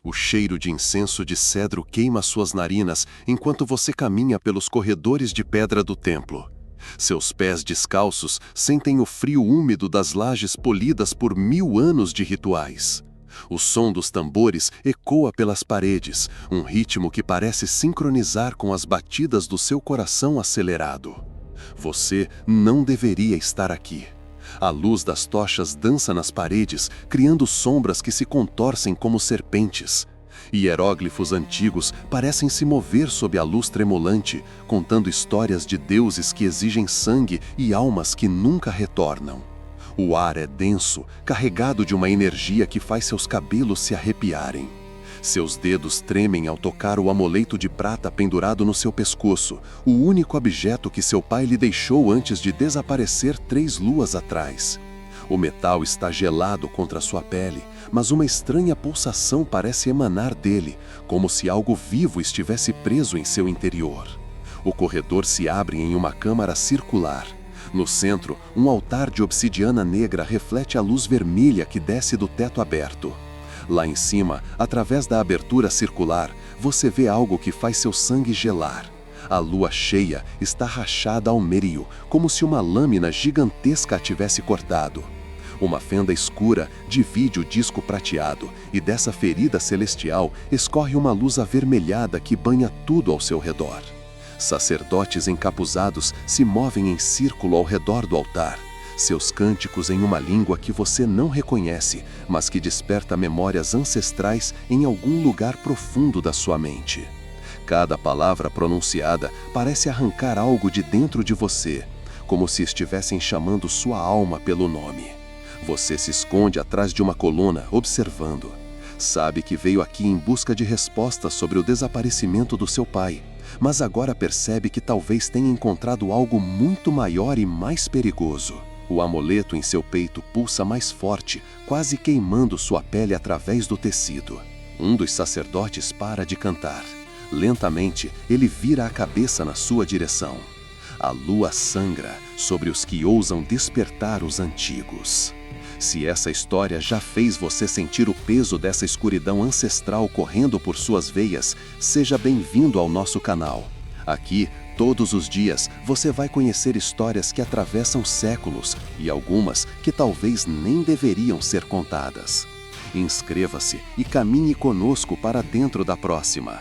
O cheiro de incenso de cedro queima suas narinas enquanto você caminha pelos corredores de pedra do templo. Seus pés descalços sentem o frio úmido das lajes polidas por 1000 anos de rituais. O som dos tambores ecoa pelas paredes, um ritmo que parece sincronizar com as batidas do seu coração acelerado. Você não deveria estar aqui. A luz das tochas dança nas paredes, criando sombras que se contorcem como serpentes. Hieróglifos antigos parecem se mover sob a luz tremulante, contando histórias de deuses que exigem sangue e almas que nunca retornam. O ar é denso, carregado de uma energia que faz seus cabelos se arrepiarem. Seus dedos tremem ao tocar o amuleto de prata pendurado no seu pescoço, o único objeto que seu pai lhe deixou antes de desaparecer 3 luas atrás. O metal está gelado contra sua pele, mas uma estranha pulsação parece emanar dele, como se algo vivo estivesse preso em seu interior. O corredor se abre em uma câmara circular. No centro, um altar de obsidiana negra reflete a luz vermelha que desce do teto aberto. Lá em cima, através da abertura circular, você vê algo que faz seu sangue gelar. A lua cheia está rachada ao meio, como se uma lâmina gigantesca a tivesse cortado. Uma fenda escura divide o disco prateado, e dessa ferida celestial escorre uma luz avermelhada que banha tudo ao seu redor. Sacerdotes encapuzados se movem em círculo ao redor do altar, seus cânticos em uma língua que você não reconhece, mas que desperta memórias ancestrais em algum lugar profundo da sua mente. Cada palavra pronunciada parece arrancar algo de dentro de você, como se estivessem chamando sua alma pelo nome. Você se esconde atrás de uma coluna, observando. Sabe que veio aqui em busca de respostas sobre o desaparecimento do seu pai, mas agora percebe que talvez tenha encontrado algo muito maior e mais perigoso. O amuleto em seu peito pulsa mais forte, quase queimando sua pele através do tecido. Um dos sacerdotes para de cantar. Lentamente, ele vira a cabeça na sua direção. A lua sangra sobre os que ousam despertar os antigos. Se essa história já fez você sentir o peso dessa escuridão ancestral correndo por suas veias, seja bem-vindo ao nosso canal. Aqui, todos os dias, você vai conhecer histórias que atravessam séculos e algumas que talvez nem deveriam ser contadas. Inscreva-se e caminhe conosco para dentro da próxima.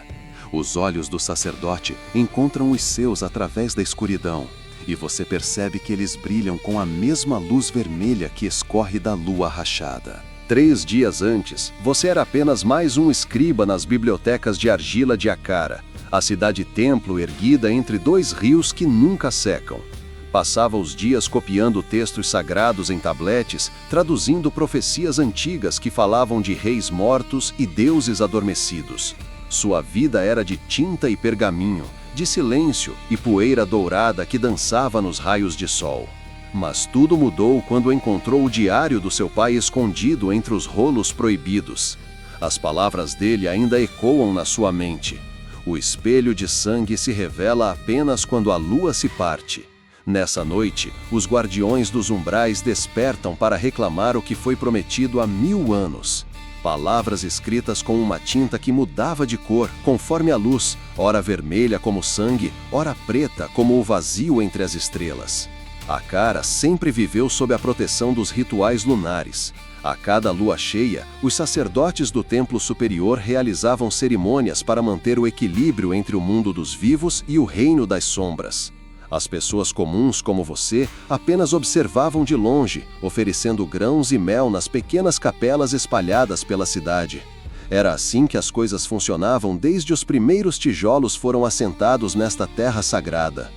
Os olhos do sacerdote encontram os seus através da escuridão, e você percebe que eles brilham com a mesma luz vermelha que escorre da lua rachada. 3 dias antes, você era apenas mais um escriba nas bibliotecas de argila de Acara, a cidade-templo erguida entre 2 rios que nunca secam. Passava os dias copiando textos sagrados em tabletes, traduzindo profecias antigas que falavam de reis mortos e deuses adormecidos. Sua vida era de tinta e pergaminho, de silêncio e poeira dourada que dançava nos raios de sol. Mas tudo mudou quando encontrou o diário do seu pai escondido entre os rolos proibidos. As palavras dele ainda ecoam na sua mente. O espelho de sangue se revela apenas quando a lua se parte. Nessa noite, os guardiões dos umbrais despertam para reclamar o que foi prometido há 1000 anos. Palavras escritas com uma tinta que mudava de cor, conforme a luz, ora vermelha como sangue, ora preta como o vazio entre as estrelas. Acara sempre viveu sob a proteção dos rituais lunares. A cada lua cheia, os sacerdotes do templo superior realizavam cerimônias para manter o equilíbrio entre o mundo dos vivos e o reino das sombras. As pessoas comuns como você apenas observavam de longe, oferecendo grãos e mel nas pequenas capelas espalhadas pela cidade. Era assim que as coisas funcionavam desde os primeiros tijolos foram assentados nesta terra sagrada.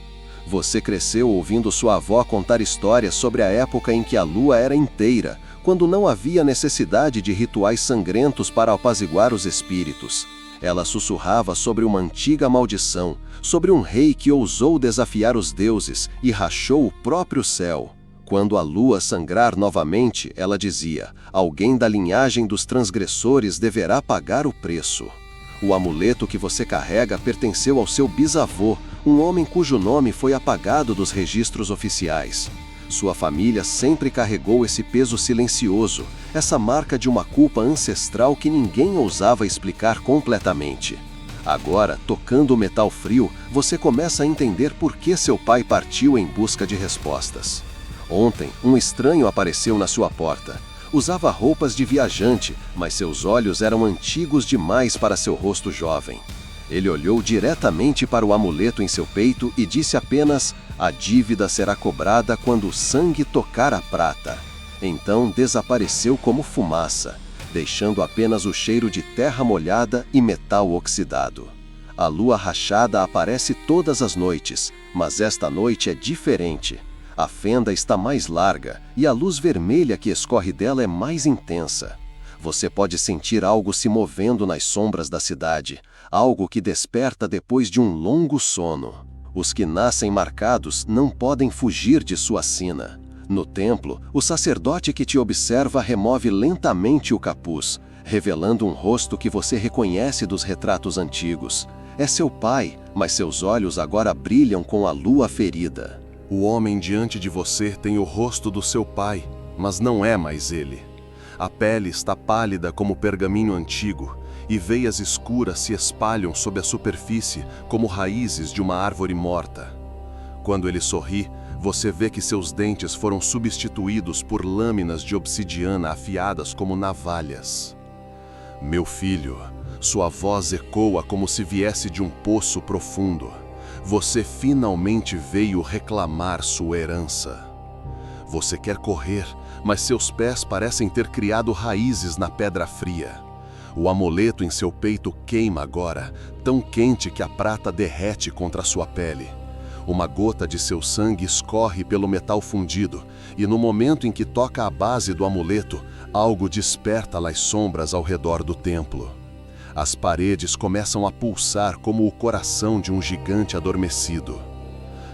Você cresceu ouvindo sua avó contar histórias sobre a época em que a lua era inteira, quando não havia necessidade de rituais sangrentos para apaziguar os espíritos. Ela sussurrava sobre uma antiga maldição, sobre um rei que ousou desafiar os deuses e rachou o próprio céu. Quando a lua sangrar novamente, ela dizia, alguém da linhagem dos transgressores deverá pagar o preço. O amuleto que você carrega pertenceu ao seu bisavô, um homem cujo nome foi apagado dos registros oficiais. Sua família sempre carregou esse peso silencioso, essa marca de uma culpa ancestral que ninguém ousava explicar completamente. Agora, tocando o metal frio, você começa a entender por que seu pai partiu em busca de respostas. Ontem, um estranho apareceu na sua porta. Usava roupas de viajante, mas seus olhos eram antigos demais para seu rosto jovem. Ele olhou diretamente para o amuleto em seu peito e disse apenas: "A dívida será cobrada quando o sangue tocar a prata." Então desapareceu como fumaça, deixando apenas o cheiro de terra molhada e metal oxidado. A lua rachada aparece todas as noites, mas esta noite é diferente. A fenda está mais larga e a luz vermelha que escorre dela é mais intensa. Você pode sentir algo se movendo nas sombras da cidade, algo que desperta depois de um longo sono. Os que nascem marcados não podem fugir de sua sina. No templo, o sacerdote que te observa remove lentamente o capuz, revelando um rosto que você reconhece dos retratos antigos. É seu pai, mas seus olhos agora brilham com a lua ferida. O homem diante de você tem o rosto do seu pai, mas não é mais ele. A pele está pálida como pergaminho antigo, e veias escuras se espalham sob a superfície como raízes de uma árvore morta. Quando ele sorri, você vê que seus dentes foram substituídos por lâminas de obsidiana afiadas como navalhas. Meu filho, sua voz ecoa como se viesse de um poço profundo. Você finalmente veio reclamar sua herança. Você quer correr, mas seus pés parecem ter criado raízes na pedra fria. O amuleto em seu peito queima agora, tão quente que a prata derrete contra sua pele. Uma gota de seu sangue escorre pelo metal fundido, e no momento em que toca a base do amuleto, algo desperta nas sombras ao redor do templo. As paredes começam a pulsar como o coração de um gigante adormecido.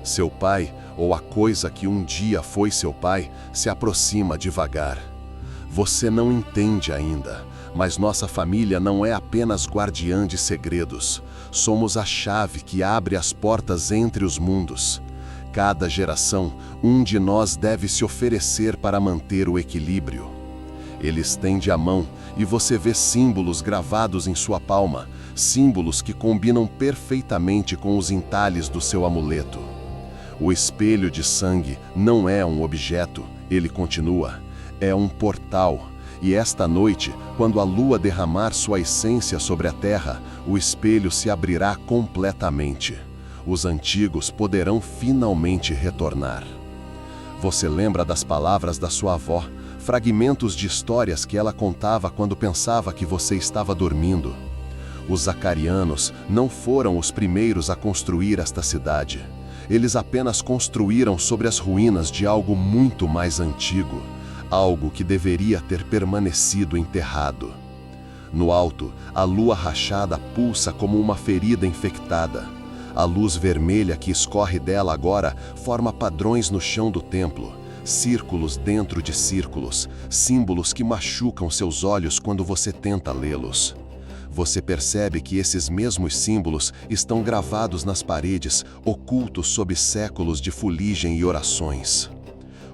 Seu pai, ou a coisa que um dia foi seu pai, se aproxima devagar. Você não entende ainda, mas nossa família não é apenas guardiã de segredos. Somos a chave que abre as portas entre os mundos. Cada geração, um de nós deve se oferecer para manter o equilíbrio. Ele estende a mão e você vê símbolos gravados em sua palma, símbolos que combinam perfeitamente com os entalhes do seu amuleto. O espelho de sangue não é um objeto, ele continua, é um portal. E esta noite, quando a lua derramar sua essência sobre a terra, o espelho se abrirá completamente. Os antigos poderão finalmente retornar. Você lembra das palavras da sua avó, fragmentos de histórias que ela contava quando pensava que você estava dormindo. Os zacarianos não foram os primeiros a construir esta cidade. Eles apenas construíram sobre as ruínas de algo muito mais antigo, algo que deveria ter permanecido enterrado. No alto, a lua rachada pulsa como uma ferida infectada. A luz vermelha que escorre dela agora forma padrões no chão do templo, círculos dentro de círculos, símbolos que machucam seus olhos quando você tenta lê-los. Você percebe que esses mesmos símbolos estão gravados nas paredes, ocultos sob séculos de fuligem e orações.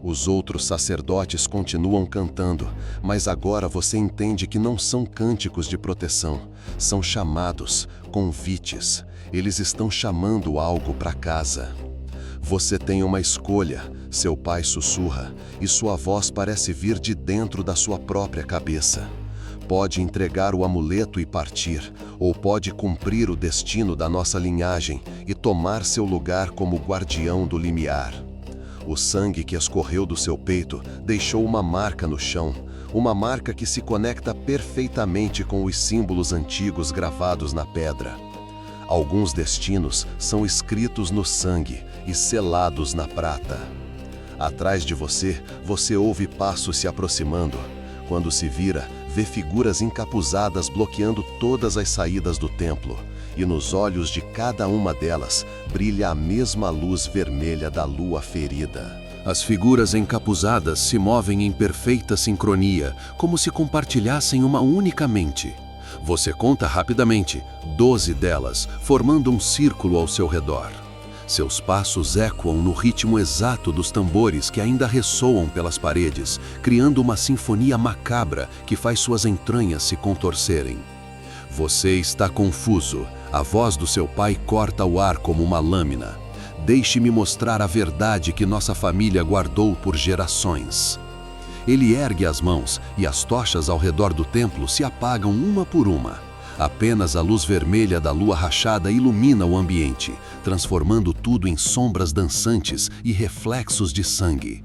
Os outros sacerdotes continuam cantando, mas agora você entende que não são cânticos de proteção, são chamados, convites. Eles estão chamando algo para casa. Você tem uma escolha, seu pai sussurra, e sua voz parece vir de dentro da sua própria cabeça. Pode entregar o amuleto e partir, ou pode cumprir o destino da nossa linhagem e tomar seu lugar como guardião do limiar. O sangue que escorreu do seu peito deixou uma marca no chão, uma marca que se conecta perfeitamente com os símbolos antigos gravados na pedra. Alguns destinos são escritos no sangue e selados na prata. Atrás de você, você ouve passos se aproximando. Quando se vira, vê figuras encapuzadas bloqueando todas as saídas do templo, e nos olhos de cada uma delas brilha a mesma luz vermelha da lua ferida. As figuras encapuzadas se movem em perfeita sincronia, como se compartilhassem uma única mente. Você conta rapidamente, 12 delas, formando um círculo ao seu redor. Seus passos ecoam no ritmo exato dos tambores que ainda ressoam pelas paredes, criando uma sinfonia macabra que faz suas entranhas se contorcerem. Você está confuso. A voz do seu pai corta o ar como uma lâmina. Deixe-me mostrar a verdade que nossa família guardou por gerações. Ele ergue as mãos e as tochas ao redor do templo se apagam uma por uma. Apenas a luz vermelha da lua rachada ilumina o ambiente, transformando tudo em sombras dançantes e reflexos de sangue.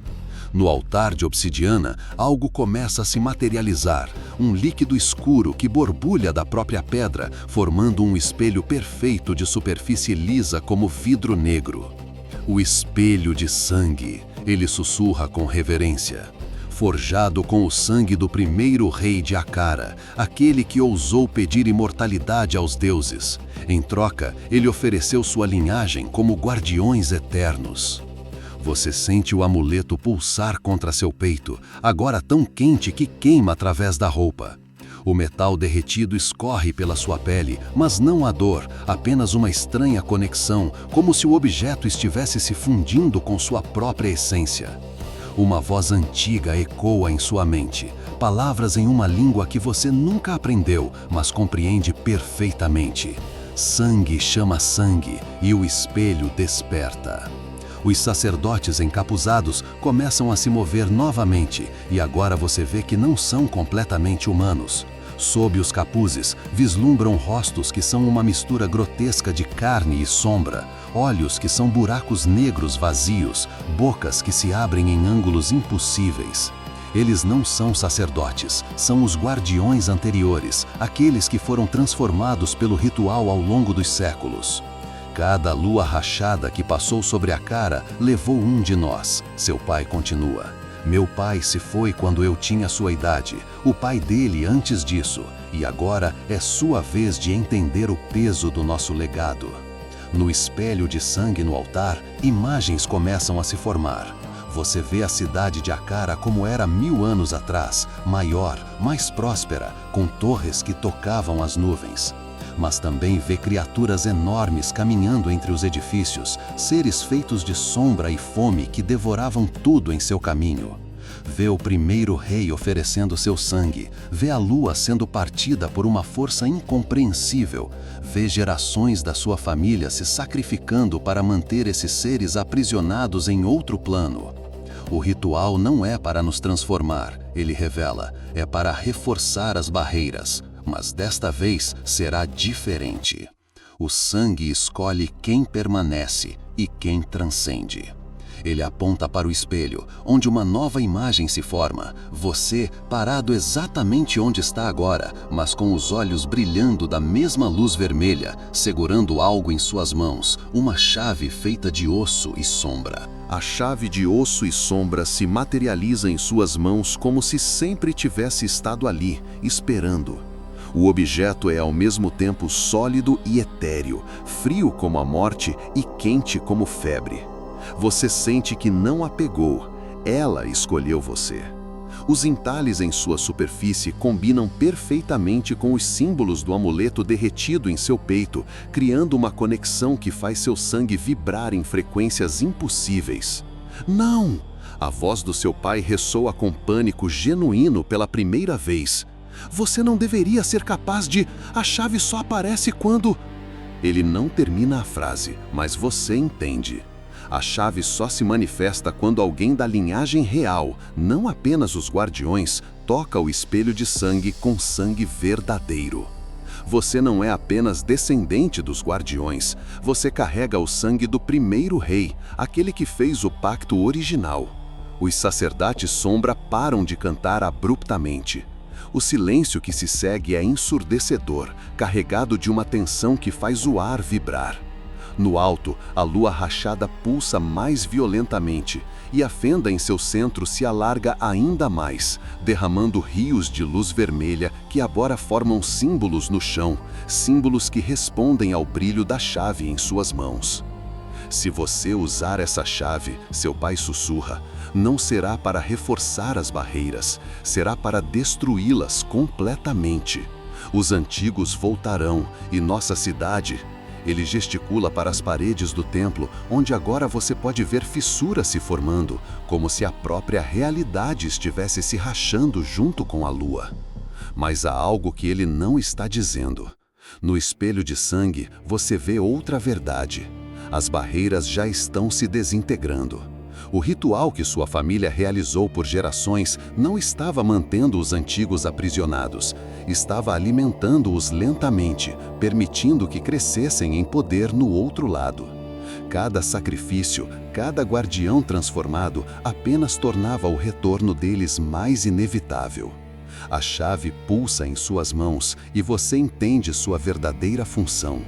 No altar de obsidiana, algo começa a se materializar, um líquido escuro que borbulha da própria pedra, formando um espelho perfeito de superfície lisa como vidro negro. O espelho de sangue, ele sussurra com reverência. Forjado com o sangue do primeiro rei de Akara, aquele que ousou pedir imortalidade aos deuses. Em troca, ele ofereceu sua linhagem como guardiões eternos. Você sente o amuleto pulsar contra seu peito, agora tão quente que queima através da roupa. O metal derretido escorre pela sua pele, mas não a dor, apenas uma estranha conexão, como se o objeto estivesse se fundindo com sua própria essência. Uma voz antiga ecoa em sua mente, palavras em uma língua que você nunca aprendeu, mas compreende perfeitamente. Sangue chama sangue e o espelho desperta. Os sacerdotes encapuzados começam a se mover novamente e agora você vê que não são completamente humanos. Sob os capuzes, vislumbram rostos que são uma mistura grotesca de carne e sombra, olhos que são buracos negros vazios, bocas que se abrem em ângulos impossíveis. Eles não são sacerdotes, são os guardiões anteriores, aqueles que foram transformados pelo ritual ao longo dos séculos. Cada lua rachada que passou sobre Akara levou um de nós, seu pai continua. Meu pai se foi quando eu tinha sua idade, o pai dele antes disso, e agora é sua vez de entender o peso do nosso legado. No espelho de sangue no altar, imagens começam a se formar. Você vê a cidade de Akara como era 1000 anos atrás, maior, mais próspera, com torres que tocavam as nuvens. Mas também vê criaturas enormes caminhando entre os edifícios, seres feitos de sombra e fome que devoravam tudo em seu caminho. Vê o primeiro rei oferecendo seu sangue, vê a lua sendo partida por uma força incompreensível, vê gerações da sua família se sacrificando para manter esses seres aprisionados em outro plano. O ritual não é para nos transformar, ele revela, é para reforçar as barreiras. Mas desta vez será diferente. O sangue escolhe quem permanece e quem transcende. Ele aponta para o espelho, onde uma nova imagem se forma. Você parado exatamente onde está agora, mas com os olhos brilhando da mesma luz vermelha, segurando algo em suas mãos, uma chave feita de osso e sombra. A chave de osso e sombra se materializa em suas mãos como se sempre tivesse estado ali, esperando. O objeto é ao mesmo tempo sólido e etéreo, frio como a morte e quente como febre. Você sente que não a pegou, ela escolheu você. Os entalhes em sua superfície combinam perfeitamente com os símbolos do amuleto derretido em seu peito, criando uma conexão que faz seu sangue vibrar em frequências impossíveis. Não! A voz do seu pai ressoa com pânico genuíno pela primeira vez. Você não deveria ser capaz de... A chave só aparece quando... Ele não termina a frase, mas você entende. A chave só se manifesta quando alguém da linhagem real, não apenas os guardiões, toca o espelho de sangue com sangue verdadeiro. Você não é apenas descendente dos guardiões, você carrega o sangue do primeiro rei, aquele que fez o pacto original. Os sacerdotes sombra param de cantar abruptamente. O silêncio que se segue é ensurdecedor, carregado de uma tensão que faz o ar vibrar. No alto, a lua rachada pulsa mais violentamente, e a fenda em seu centro se alarga ainda mais, derramando rios de luz vermelha que agora formam símbolos no chão, símbolos que respondem ao brilho da chave em suas mãos. Se você usar essa chave, seu pai sussurra, não será para reforçar as barreiras, será para destruí-las completamente. Os antigos voltarão e nossa cidade... Ele gesticula para as paredes do templo, onde agora você pode ver fissuras se formando, como se a própria realidade estivesse se rachando junto com a lua. Mas há algo que ele não está dizendo. No espelho de sangue, você vê outra verdade. As barreiras já estão se desintegrando. O ritual que sua família realizou por gerações não estava mantendo os antigos aprisionados, estava alimentando-os lentamente, permitindo que crescessem em poder no outro lado. Cada sacrifício, cada guardião transformado apenas tornava o retorno deles mais inevitável. A chave pulsa em suas mãos e você entende sua verdadeira função.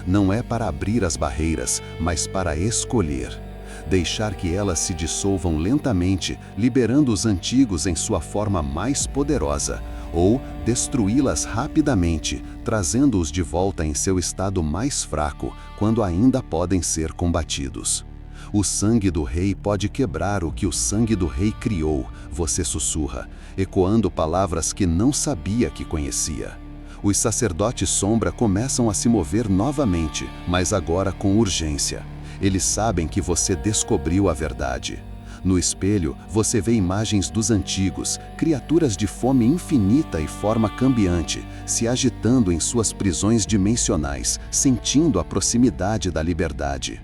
Não é para abrir as barreiras, mas para escolher. Deixar que elas se dissolvam lentamente, liberando os antigos em sua forma mais poderosa, ou destruí-las rapidamente, trazendo-os de volta em seu estado mais fraco, quando ainda podem ser combatidos. O sangue do rei pode quebrar o que o sangue do rei criou, você sussurra, ecoando palavras que não sabia que conhecia. Os sacerdotes sombra começam a se mover novamente, mas agora com urgência. Eles sabem que você descobriu a verdade. No espelho, você vê imagens dos antigos, criaturas de fome infinita e forma cambiante, se agitando em suas prisões dimensionais, sentindo a proximidade da liberdade.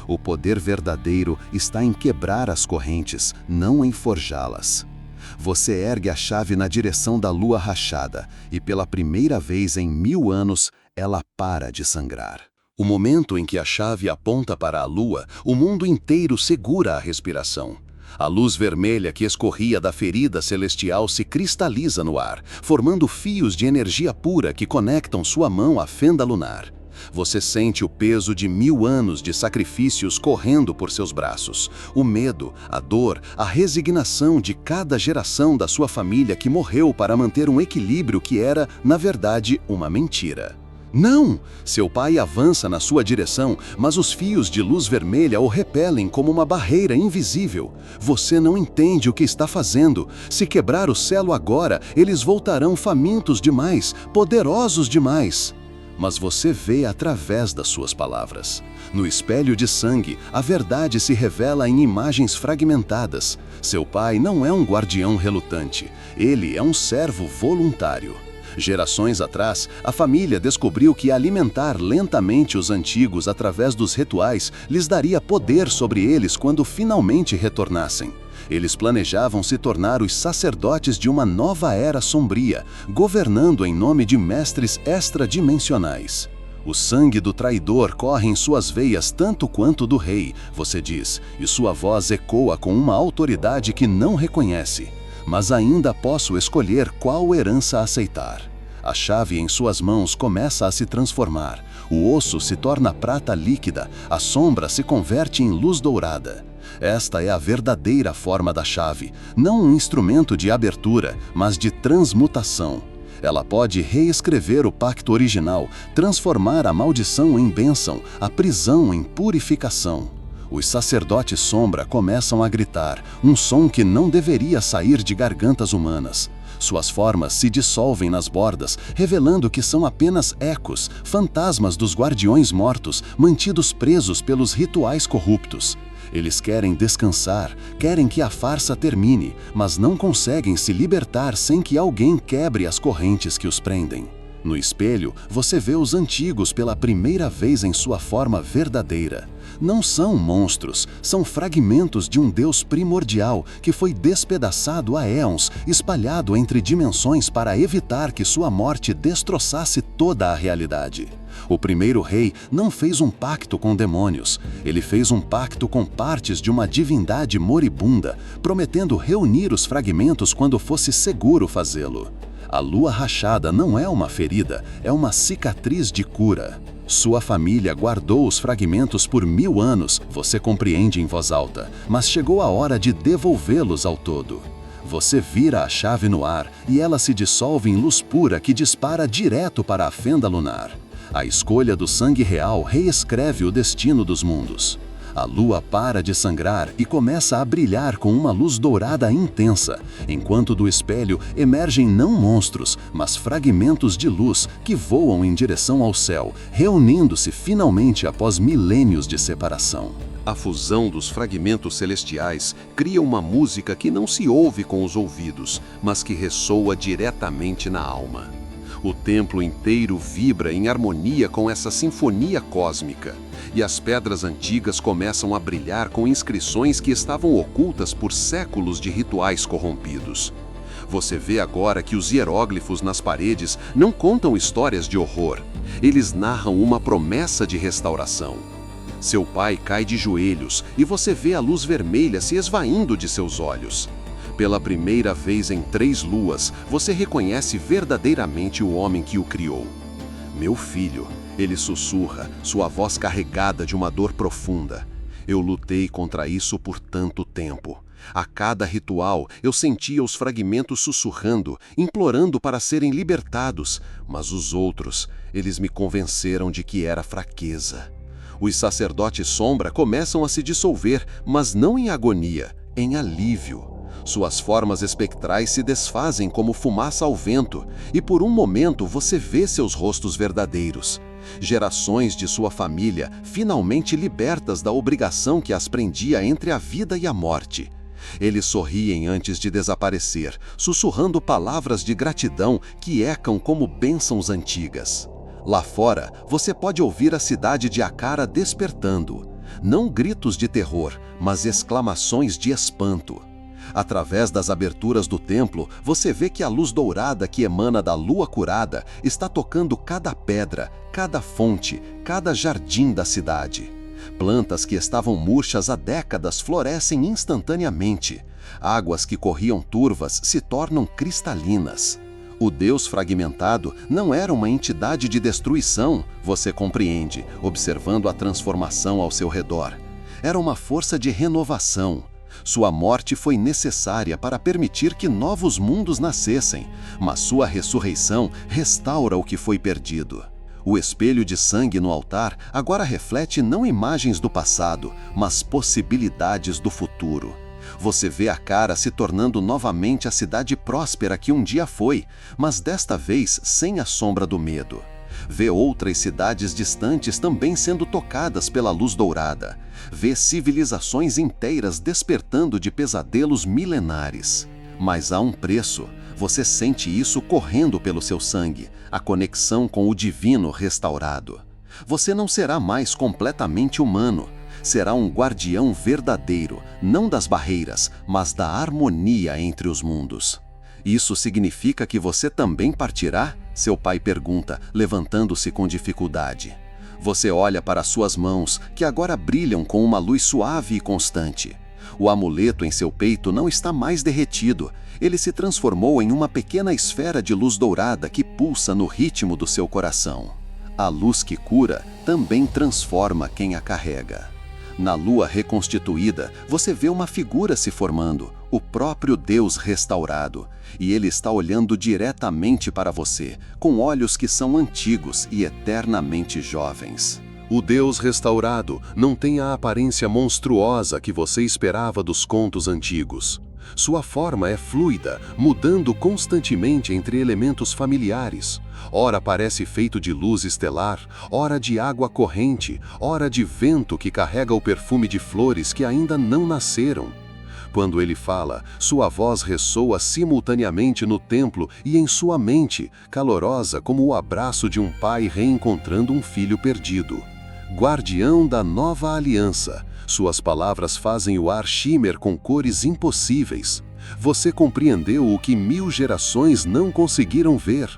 O poder verdadeiro está em quebrar as correntes, não em forjá-las. Você ergue a chave na direção da lua rachada, e pela primeira vez em 1000 anos, ela para de sangrar. O momento em que a chave aponta para a lua, o mundo inteiro segura a respiração. A luz vermelha que escorria da ferida celestial se cristaliza no ar, formando fios de energia pura que conectam sua mão à fenda lunar. Você sente o peso de 1000 anos de sacrifícios correndo por seus braços. O medo, a dor, a resignação de cada geração da sua família que morreu para manter um equilíbrio que era, na verdade, uma mentira. Não! Seu pai avança na sua direção, mas os fios de luz vermelha o repelem como uma barreira invisível. Você não entende o que está fazendo. Se quebrar o selo agora, eles voltarão famintos demais, poderosos demais. Mas você vê através das suas palavras. No espelho de sangue, a verdade se revela em imagens fragmentadas. Seu pai não é um guardião relutante, ele é um servo voluntário. Gerações atrás, a família descobriu que alimentar lentamente os antigos através dos rituais lhes daria poder sobre eles quando finalmente retornassem. Eles planejavam se tornar os sacerdotes de uma nova era sombria, governando em nome de mestres extradimensionais. O sangue do traidor corre em suas veias tanto quanto do rei, você diz, e sua voz ecoa com uma autoridade que não reconhece. Mas ainda posso escolher qual herança aceitar. A chave em suas mãos começa a se transformar. O osso se torna prata líquida, a sombra se converte em luz dourada. Esta é a verdadeira forma da chave, não um instrumento de abertura, mas de transmutação. Ela pode reescrever o pacto original, transformar a maldição em bênção, a prisão em purificação. Os sacerdotes sombra começam a gritar, um som que não deveria sair de gargantas humanas. Suas formas se dissolvem nas bordas, revelando que são apenas ecos, fantasmas dos guardiões mortos, mantidos presos pelos rituais corruptos. Eles querem descansar, querem que a farsa termine, mas não conseguem se libertar sem que alguém quebre as correntes que os prendem. No espelho, você vê os antigos pela primeira vez em sua forma verdadeira. Não são monstros, são fragmentos de um Deus primordial que foi despedaçado há éons, espalhado entre dimensões para evitar que sua morte destroçasse toda a realidade. O primeiro rei não fez um pacto com demônios, ele fez um pacto com partes de uma divindade moribunda, prometendo reunir os fragmentos quando fosse seguro fazê-lo. A lua rachada não é uma ferida, é uma cicatriz de cura. Sua família guardou os fragmentos por 1000 anos, você compreende em voz alta, mas chegou a hora de devolvê-los ao todo. Você vira a chave no ar e ela se dissolve em luz pura que dispara direto para a fenda lunar. A escolha do sangue real reescreve o destino dos mundos. A lua para de sangrar e começa a brilhar com uma luz dourada intensa, enquanto do espelho emergem não monstros, mas fragmentos de luz que voam em direção ao céu, reunindo-se finalmente após milênios de separação. A fusão dos fragmentos celestiais cria uma música que não se ouve com os ouvidos, mas que ressoa diretamente na alma. O templo inteiro vibra em harmonia com essa sinfonia cósmica, e as pedras antigas começam a brilhar com inscrições que estavam ocultas por séculos de rituais corrompidos. Você vê agora que os hieróglifos nas paredes não contam histórias de horror, eles narram uma promessa de restauração. Seu pai cai de joelhos e você vê a luz vermelha se esvaindo de seus olhos. Pela primeira vez em 3 luas, você reconhece verdadeiramente o homem que o criou. Meu filho, ele sussurra, sua voz carregada de uma dor profunda. Eu lutei contra isso por tanto tempo. A cada ritual, eu sentia os fragmentos sussurrando, implorando para serem libertados, mas os outros, eles me convenceram de que era fraqueza. Os sacerdotes sombra começam a se dissolver, mas não em agonia, em alívio. Suas formas espectrais se desfazem como fumaça ao vento, e por um momento você vê seus rostos verdadeiros. Gerações de sua família finalmente libertas da obrigação que as prendia entre a vida e a morte. Eles sorriem antes de desaparecer, sussurrando palavras de gratidão que ecam como bênçãos antigas. Lá fora, você pode ouvir a cidade de Akara despertando. Não gritos de terror, mas exclamações de espanto. Através das aberturas do templo, você vê que a luz dourada que emana da lua curada está tocando cada pedra, cada fonte, cada jardim da cidade. Plantas que estavam murchas há décadas florescem instantaneamente. Águas que corriam turvas se tornam cristalinas. O Deus fragmentado não era uma entidade de destruição, você compreende, observando a transformação ao seu redor. Era uma força de renovação. Sua morte foi necessária para permitir que novos mundos nascessem, mas sua ressurreição restaura o que foi perdido. O espelho de sangue no altar agora reflete não imagens do passado, mas possibilidades do futuro. Você vê Akara se tornando novamente a cidade próspera que um dia foi, mas desta vez sem a sombra do medo. Vê outras cidades distantes também sendo tocadas pela luz dourada. Vê civilizações inteiras despertando de pesadelos milenares. Mas há um preço. Você sente isso correndo pelo seu sangue, a conexão com o divino restaurado. Você não será mais completamente humano. Será um guardião verdadeiro, não das barreiras, mas da harmonia entre os mundos. Isso significa que você também partirá? Seu pai pergunta, levantando-se com dificuldade. Você olha para suas mãos, que agora brilham com uma luz suave e constante. O amuleto em seu peito não está mais derretido. Ele se transformou em uma pequena esfera de luz dourada que pulsa no ritmo do seu coração. A luz que cura também transforma quem a carrega. Na lua reconstituída, você vê uma figura se formando, o próprio Deus restaurado, e ele está olhando diretamente para você, com olhos que são antigos e eternamente jovens. O Deus restaurado não tem a aparência monstruosa que você esperava dos contos antigos. Sua forma é fluida, mudando constantemente entre elementos familiares. Ora parece feito de luz estelar, ora de água corrente, ora de vento que carrega o perfume de flores que ainda não nasceram. Quando ele fala, sua voz ressoa simultaneamente no templo e em sua mente, calorosa como o abraço de um pai reencontrando um filho perdido. Guardião da nova aliança. Suas palavras fazem o ar shimmer com cores impossíveis. Você compreendeu o que 1000 gerações não conseguiram ver.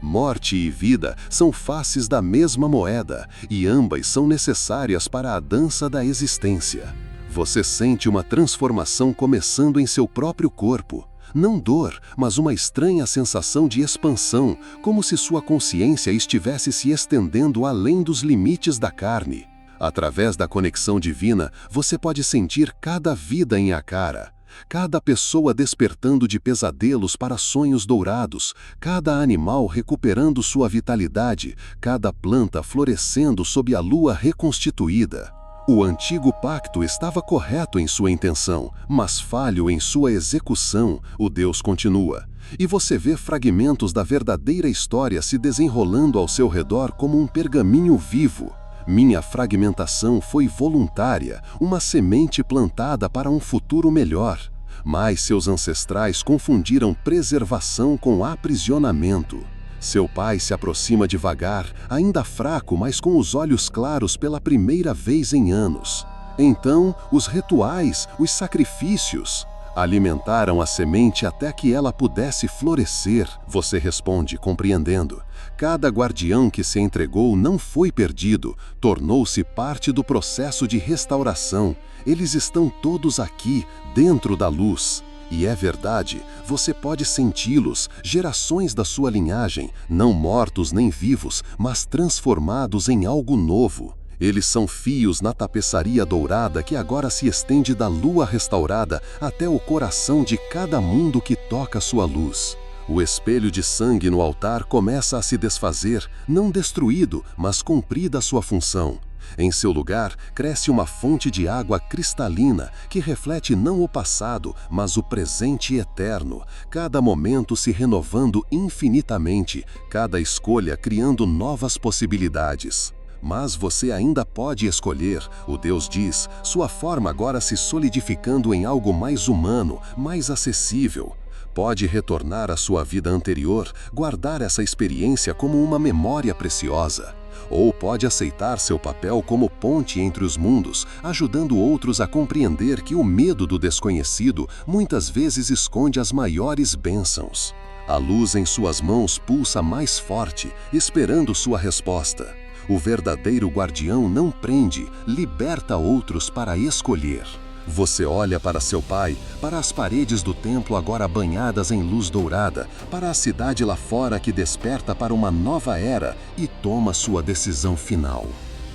Morte e vida são faces da mesma moeda, e ambas são necessárias para a dança da existência. Você sente uma transformação começando em seu próprio corpo. Não dor, mas uma estranha sensação de expansão, como se sua consciência estivesse se estendendo além dos limites da carne. Através da conexão divina, você pode sentir cada vida em Akara, cada pessoa despertando de pesadelos para sonhos dourados, cada animal recuperando sua vitalidade, cada planta florescendo sob a lua reconstituída. O antigo pacto estava correto em sua intenção, mas falho em sua execução, o Deus continua. E você vê fragmentos da verdadeira história se desenrolando ao seu redor como um pergaminho vivo. Minha fragmentação foi voluntária, uma semente plantada para um futuro melhor. Mas seus ancestrais confundiram preservação com aprisionamento. Seu pai se aproxima devagar, ainda fraco, mas com os olhos claros pela primeira vez em anos. Então, os rituais, os sacrifícios, alimentaram a semente até que ela pudesse florescer, você responde, compreendendo. Cada guardião que se entregou não foi perdido, tornou-se parte do processo de restauração. Eles estão todos aqui, dentro da luz. E é verdade, você pode senti-los, gerações da sua linhagem, não mortos nem vivos, mas transformados em algo novo. Eles são fios na tapeçaria dourada que agora se estende da lua restaurada até o coração de cada mundo que toca sua luz. O espelho de sangue no altar começa a se desfazer, não destruído, mas cumprida sua função. Em seu lugar, cresce uma fonte de água cristalina que reflete não o passado, mas o presente eterno, cada momento se renovando infinitamente, cada escolha criando novas possibilidades. Mas você ainda pode escolher, o Deus diz, sua forma agora se solidificando em algo mais humano, mais acessível. Pode retornar à sua vida anterior, guardar essa experiência como uma memória preciosa. Ou pode aceitar seu papel como ponte entre os mundos, ajudando outros a compreender que o medo do desconhecido muitas vezes esconde as maiores bênçãos. A luz em suas mãos pulsa mais forte, esperando sua resposta. O verdadeiro guardião não prende, liberta outros para escolher. Você olha para seu pai, para as paredes do templo agora banhadas em luz dourada, para a cidade lá fora que desperta para uma nova era e toma sua decisão final.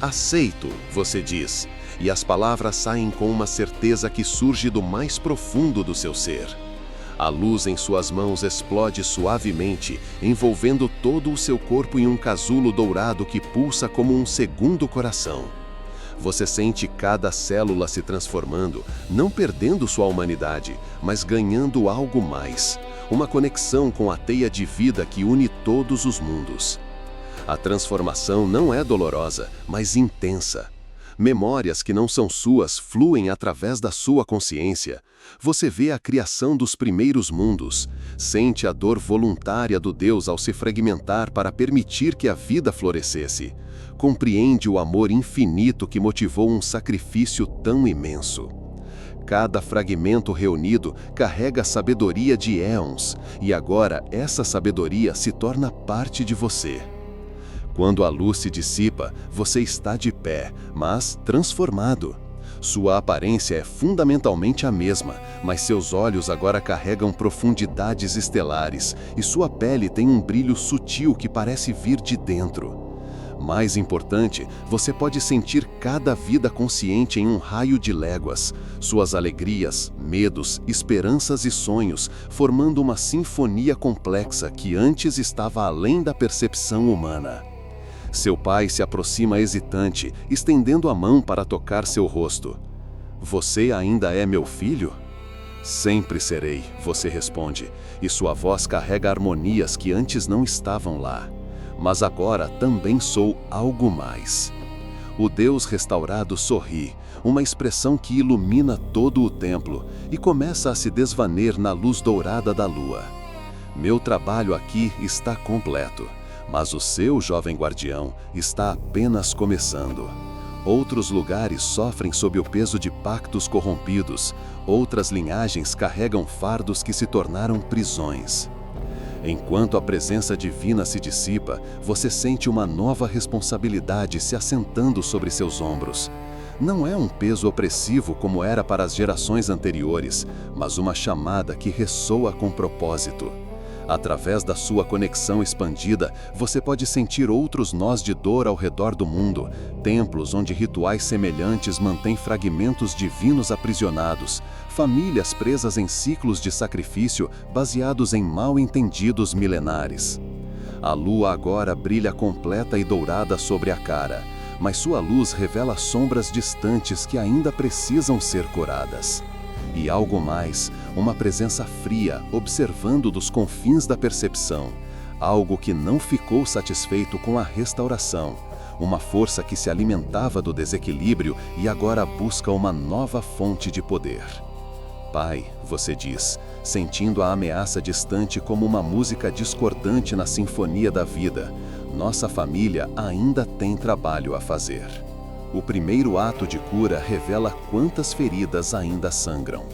Aceito, você diz, e as palavras saem com uma certeza que surge do mais profundo do seu ser. A luz em suas mãos explode suavemente, envolvendo todo o seu corpo em um casulo dourado que pulsa como um segundo coração. Você sente cada célula se transformando, não perdendo sua humanidade, mas ganhando algo mais, uma conexão com a teia de vida que une todos os mundos. A transformação não é dolorosa, mas intensa. Memórias que não são suas fluem através da sua consciência. Você vê a criação dos primeiros mundos, sente a dor voluntária do Deus ao se fragmentar para permitir que a vida florescesse. Compreende o amor infinito que motivou um sacrifício tão imenso. Cada fragmento reunido carrega a sabedoria de éons, e agora essa sabedoria se torna parte de você. Quando a luz se dissipa, você está de pé, mas transformado. Sua aparência é fundamentalmente a mesma, mas seus olhos agora carregam profundidades estelares, e sua pele tem um brilho sutil que parece vir de dentro. Mais importante, você pode sentir cada vida consciente em um raio de léguas, suas alegrias, medos, esperanças e sonhos, formando uma sinfonia complexa que antes estava além da percepção humana. Seu pai se aproxima hesitante, estendendo a mão para tocar seu rosto. Você ainda é meu filho? Sempre serei, você responde, e sua voz carrega harmonias que antes não estavam lá. Mas agora também sou algo mais. O Deus restaurado sorri, uma expressão que ilumina todo o templo e começa a se desvanecer na luz dourada da lua. Meu trabalho aqui está completo, mas o seu, jovem guardião, está apenas começando. Outros lugares sofrem sob o peso de pactos corrompidos, outras linhagens carregam fardos que se tornaram prisões. Enquanto a presença divina se dissipa, você sente uma nova responsabilidade se assentando sobre seus ombros. Não é um peso opressivo como era para as gerações anteriores, mas uma chamada que ressoa com propósito. Através da sua conexão expandida, você pode sentir outros nós de dor ao redor do mundo, templos onde rituais semelhantes mantêm fragmentos divinos aprisionados, famílias presas em ciclos de sacrifício baseados em mal-entendidos milenares. A lua agora brilha completa e dourada sobre a cara. mas sua luz revela sombras distantes que ainda precisam ser curadas. E algo mais, uma presença fria observando dos confins da percepção, algo que não ficou satisfeito com a restauração, uma força que se alimentava do desequilíbrio e agora busca uma nova fonte de poder. Pai, você diz, sentindo a ameaça distante como uma música discordante na sinfonia da vida, nossa família ainda tem trabalho a fazer. O primeiro ato de cura revela quantas feridas ainda sangram.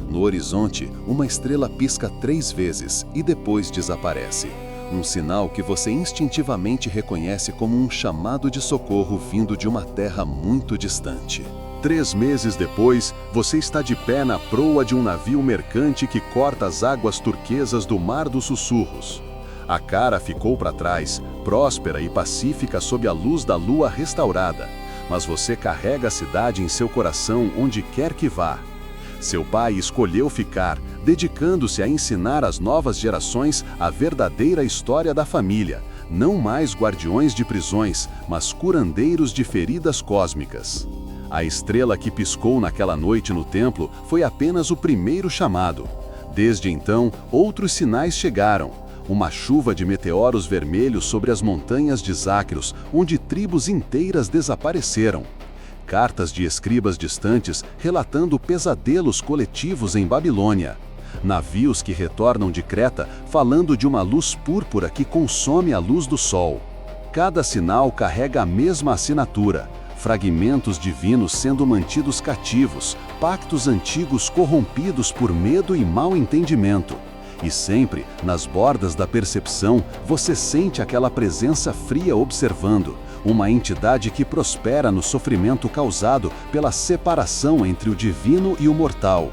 No horizonte, uma estrela pisca 3 vezes e depois desaparece. Um sinal que você instintivamente reconhece como um chamado de socorro vindo de uma terra muito distante. 3 meses depois, você está de pé na proa de um navio mercante que corta as águas turquesas do Mar dos Sussurros. A cara ficou para trás, próspera e pacífica sob a luz da lua restaurada, mas você carrega a cidade em seu coração onde quer que vá. Seu pai escolheu ficar, dedicando-se a ensinar às novas gerações a verdadeira história da família, não mais guardiões de prisões, mas curandeiros de feridas cósmicas. A estrela que piscou naquela noite no templo foi apenas o primeiro chamado. Desde então, outros sinais chegaram. Uma chuva de meteoros vermelhos sobre as montanhas de Zácros, onde tribos inteiras desapareceram. Cartas de escribas distantes relatando pesadelos coletivos em Babilônia. Navios que retornam de Creta falando de uma luz púrpura que consome a luz do sol. Cada sinal carrega a mesma assinatura. Fragmentos divinos sendo mantidos cativos, pactos antigos corrompidos por medo e mau entendimento. E sempre, nas bordas da percepção, você sente aquela presença fria observando, uma entidade que prospera no sofrimento causado pela separação entre o divino e o mortal.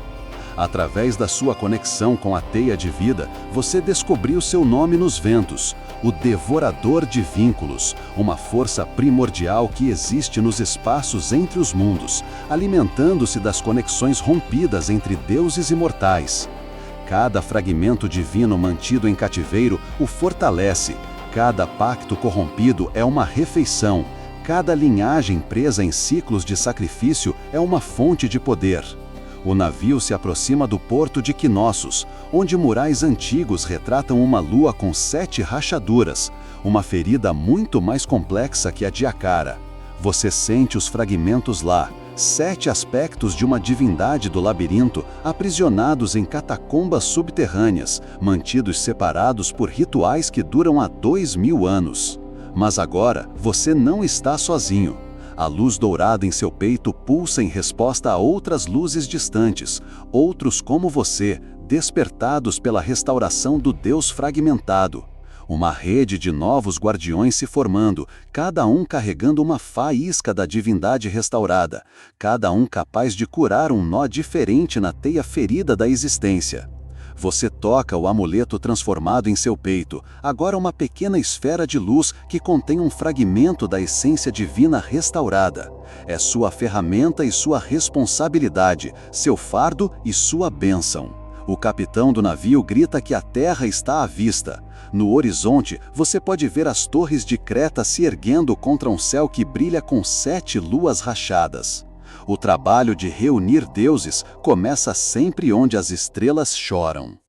Através da sua conexão com a teia de vida, você descobriu seu nome nos ventos, o Devorador de Vínculos, uma força primordial que existe nos espaços entre os mundos, alimentando-se das conexões rompidas entre deuses e mortais. Cada fragmento divino mantido em cativeiro o fortalece, cada pacto corrompido é uma refeição, cada linhagem presa em ciclos de sacrifício é uma fonte de poder. O navio se aproxima do porto de Knossos, onde murais antigos retratam uma lua com 7 rachaduras, uma ferida muito mais complexa que a de Acara. Você sente os fragmentos lá, 7 aspectos de uma divindade do labirinto aprisionados em catacumbas subterrâneas, mantidos separados por rituais que duram há 2000 anos. Mas agora você não está sozinho. A luz dourada em seu peito pulsa em resposta a outras luzes distantes, outros como você, despertados pela restauração do Deus fragmentado. Uma rede de novos guardiões se formando, cada um carregando uma faísca da divindade restaurada, cada um capaz de curar um nó diferente na teia ferida da existência. Você toca o amuleto transformado em seu peito, agora uma pequena esfera de luz que contém um fragmento da essência divina restaurada. É sua ferramenta e sua responsabilidade, seu fardo e sua bênção. O capitão do navio grita que a terra está à vista. No horizonte, você pode ver as torres de Creta se erguendo contra um céu que brilha com 7 luas rachadas. O trabalho de reunir deuses começa sempre onde as estrelas choram.